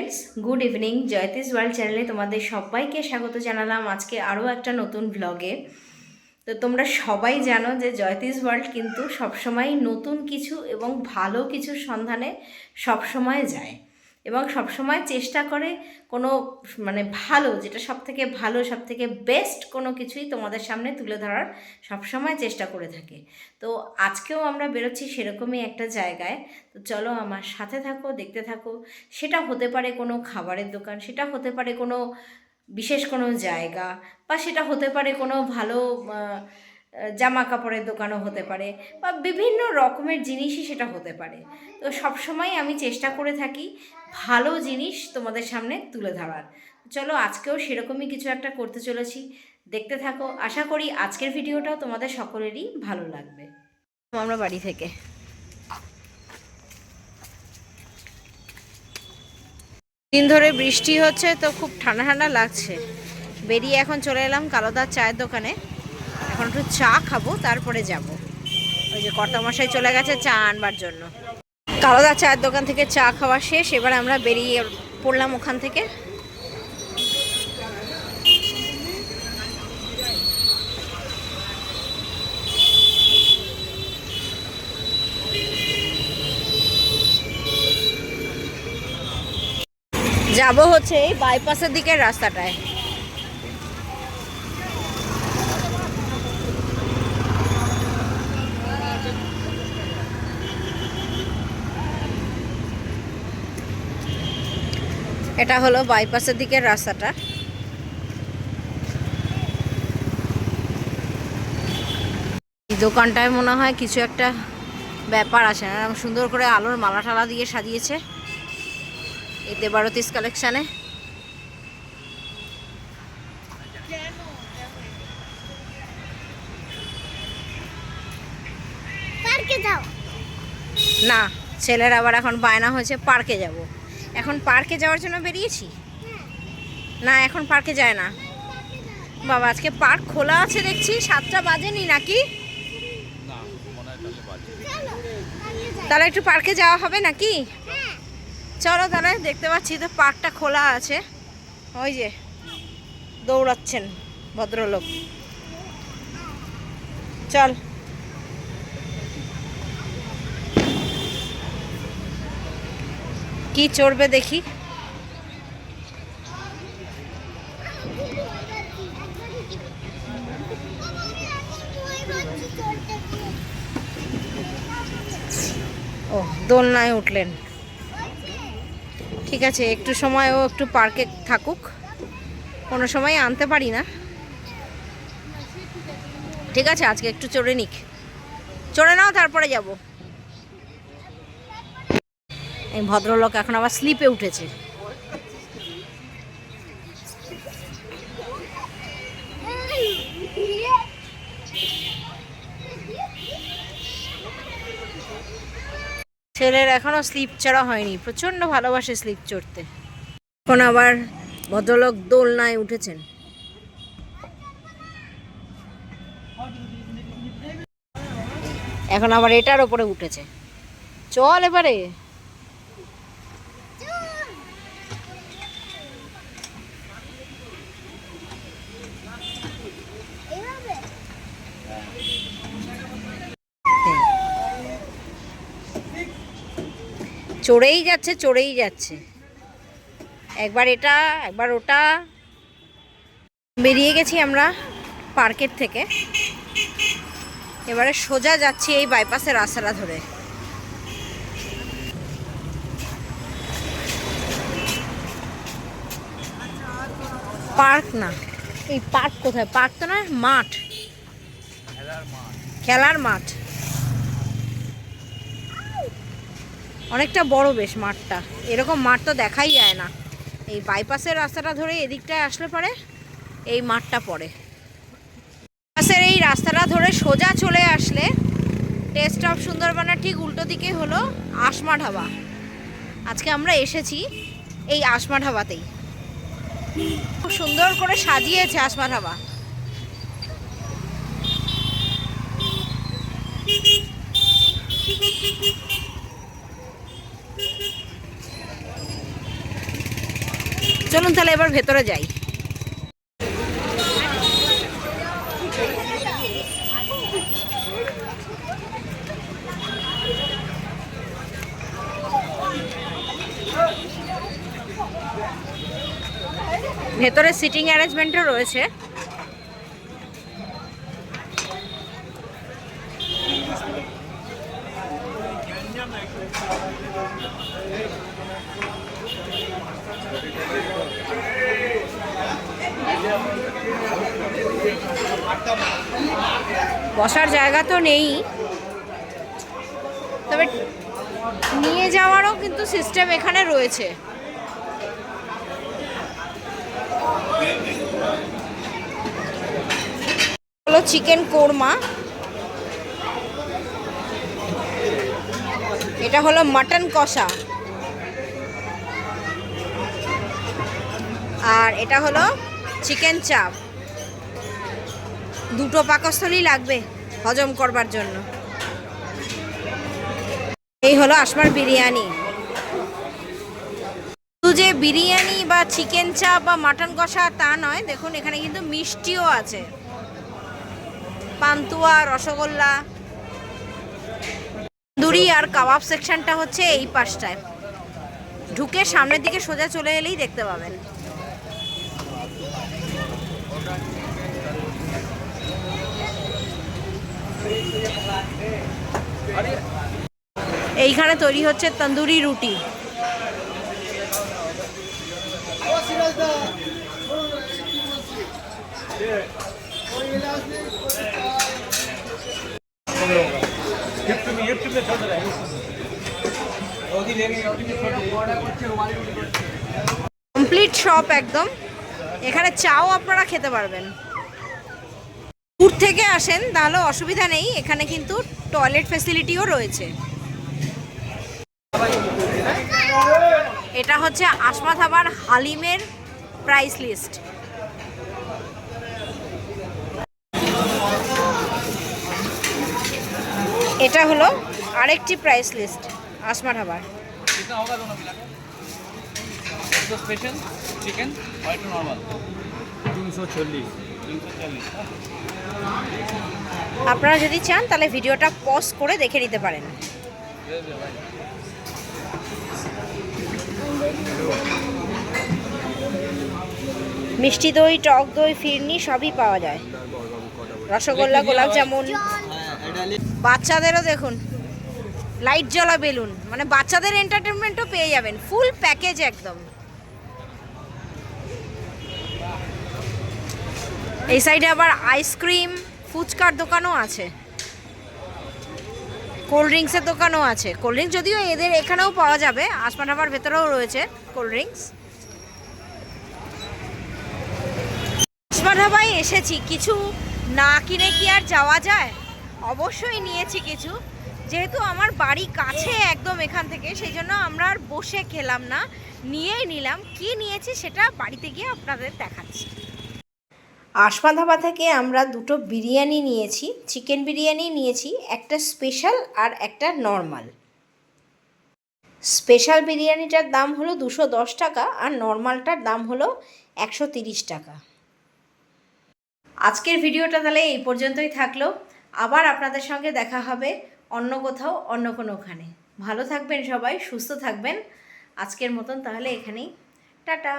Friends, good evening. জয়তিস world চ্যানেলে তোমাদের সবাইকে স্বাগত জানালাম আজকে আরও একটা নতুন ভ্লগে। তো তোমরা সবাই জানো যে জয়তিস ওয়ার্ল্ড কিন্তু সবসময় নতুন কিছু এবং ভালো কিছুর সন্ধানে সবসময় যায় এবং সবসময় চেষ্টা করে কোনো ভালো, যেটা সবথেকে ভালো, সবথেকে বেস্ট কোনো কিছুই তোমাদের সামনে তুলে ধরার সবসময় চেষ্টা করে থাকে। তো আজকেও আমরা বেরোচ্ছি সেরকমই একটা জায়গায়। তো চলো আমার সাথে থাকো, দেখতে থাকো। সেটা হতে পারে কোনো খাবারের দোকান, সেটা হতে পারে কোনো বিশেষ কোনো জায়গা, বা সেটা হতে পারে কোনো ভালো জামা কাপড়ের দোকানও হতে পারে, বা বিভিন্ন রকমের জিনিসই সেটা হতে পারে। তো সবসময় আমি চেষ্টা করে থাকি ভালো জিনিস তোমাদের সামনে তুলে ধরার। চলো আজকেও সেরকমই কিছু একটা করতে চলেছি, দেখতে থাকো। আশা করি আজকের ভিডিওটাও তোমাদের সকলেরই ভালো লাগবে। আমরা বাড়ি থেকে দিন ধরে বৃষ্টি হচ্ছে, তো খুব ঠান্ডা ঠান্ডা লাগছে। বেরিয়ে এখন চলে এলাম কালোদার চায়ের দোকানে। এখন একটু চা খাবো, তারপরে যাব। ওই যে কর্তামশাই চলে গেছে চা আনবার জন্য। কালোদার চায়ের দোকান থেকে চা খাওয়া শেষ, এবার আমরা বেরিয়ে পড়লাম ওখান থেকে। যাব হচ্ছে এই বাইপাসের দিকের রাস্তাটায়। এটা হলো বাইপাসের দিকের রাস্তাটা। এই দোকানটায় মনে হয় কিছু একটা ব্যাপার আছে না, সুন্দর করে আলোর মালা টালা দিয়ে সাজিয়েছে এই দেবারতিস কালেকশানে। না, ছেলের আবার এখন বায়না হয়েছে পার্কে যাব। এখন পার্কে যাওয়ার জন্য বেরিয়েছি। না, এখন পার্কে যায় না বাবা। আজকে পার্ক খোলা আছে দেখছি, 7টা বাজেনি নাকি? তাহলে একটু পার্কে যাওয়া হবে নাকি? চলো তাহলে। দেখতে পাচ্ছি তো পার্কটা খোলা আছে। ওই যে দৌড়াচ্ছেন ভদ্রলোক। চল। কি চড়বে দেখি। ও, দোলনায় উঠলেন। ঠিক আছে, একটু সময় ও একটু পার্কে থাকুক। কোনো সময় আনতে পারি না। ঠিক আছে, আজকে একটু চড়ে নিক। চড়ে নাও, তারপরে যাব। এই ভদ্রলোক এখন আবার স্লিপে উঠেছে। ছেলের এখনো স্লিপ চড়া হয়নি, প্রচণ্ড ভালোবাসে স্লিপ চড়তে। এখন আবার ভদ্রলোক দোলনায় উঠেছেন। এখন আবার এটার ওপরে উঠেছে। চল এবারে। চড়েই যাচ্ছে, চড়েই যাচ্ছে। একবার এটা, একবার ওটা। বেরিয়ে গেছি আমরা পার্কের থেকে। এবারে সোজা যাচ্ছি এই বাইপাসের রাস্তাটা ধরে। পার্ক না, এই পার্ক কোথায়? পার্ক তো না, মাঠ, খেলার মাঠ। অনেকটা বড় বেশ মাঠটা। এরকম মাঠ তো দেখাই যায় না। এই বাইপাসের রাস্তাটা ধরে এদিকটায় আসলে পরে এই মাঠটা পড়ে। বাইপাসের এই রাস্তাটা ধরে সোজা চলে আসলে টেস্ট অফ সুন্দরবনের ঠিক উল্টো দিকে হলো আসমা ধাবা। আজকে আমরা এসেছি এই আসমা ধাবাতেই। খুব সুন্দর করে সাজিয়েছে আসমা ধাবা। চলুন তাহলে এবার ভেতরে যাই। ভেতরে সিটিং অ্যারেঞ্জমেন্টও রয়েছে। বসার জায়গা তো নেই, তবে নিয়ে যাওয়ারও কিন্তু সিস্টেম এখানে রয়েছে। হলো চিকেন কোরমা, এটা হলো মাটন কষা, আর এটা হলো চিকেন চাপ। দুটো পাকস্থলী লাগবে হজম করবার জন্য। এই হলো আসমার বিরিয়ানি। শুধু যে বিরিয়ানি বা চিকেন চাপ বা মাটন কষা তা নয়, দেখুন এখানে কিন্তু মিষ্টিও আছে, পান্তুয়া, রসগোল্লা। তন্দুরি আর কাবাব সেকশনটা হচ্ছে এই পাশটায়, ঢুকে সামনের দিকে সোজা চলে এলেই দেখতে পাবেন। এইখানে তৈরি হচ্ছে তন্দুরি রুটি। কমপ্লিট শপ একদম। এখানে চাও আপনারা খেতে পারবেন। দূর থেকে আসেন তাহলে অসুবিধা নেই, এখানে কিন্তু টয়লেট ফ্যাসিলিটিও রয়েছে। এটা হচ্ছে আসমা ধাবার হালিমের প্রাইস লিস্ট। এটা হলো আরেকটি প্রাইস লিস্ট আসমা ধাবার। Special chicken white normal 340। আপনারা যদি চান তাহলে ভিডিওটা পজ করে দেখে নিতে পারেন। মিষ্টি দই, টক দই, ফিরনি সবই পাওয়া যায়, রসগোল্লা, গোলাপ জামুন। বাচ্চাদেরও দেখুন লাইট জ্বলা বেলুন, মানে বাচ্চাদের এন্টারটেনমেন্টও পেয়ে যাবেন, ফুল প্যাকেজ একদম। এই সাইডে আবার আইসক্রিম, ফুচকার দোকানও আছে, কোল্ড ড্রিঙ্কসের দোকানও আছে। কোল্ড ড্রিঙ্কস যদিও এদের এখানেও পাওয়া যাবে, আসমা ধাবার ভেতরেও রয়েছে কোল্ড ড্রিঙ্কস। আসমা ধাবায় এসেছি, কিছু না কিনে কি আর যাওয়া যায়? অবশ্যই নিয়েছি কিছু, যেহেতু আমার বাড়ি কাছে একদম এখান থেকে, সেই জন্য আমরা আর বসে খেলাম না, নিয়েই নিলাম। কি নিয়েছি সেটা বাড়িতে গিয়ে আপনাদের দেখাচ্ছি। আসমা ধাবা থেকে আমরা দুটো বিরিয়ানি নিয়েছি, চিকেন বিরিয়ানি নিয়েছি, একটা স্পেশাল আর একটা নর্মাল। স্পেশাল বিরিয়ানিটার দাম হলো 210 টাকা আর নর্মালটার দাম হলো 130 টাকা। আজকের ভিডিওটা তাহলে এই পর্যন্তই থাকলো। আবার আপনাদের সঙ্গে দেখা হবে অন্য কোথাও, অন্য কোনোখানে। ভালো থাকবেন সবাই, সুস্থ থাকবেন। আজকের মতন তাহলে এখানেই টাটা।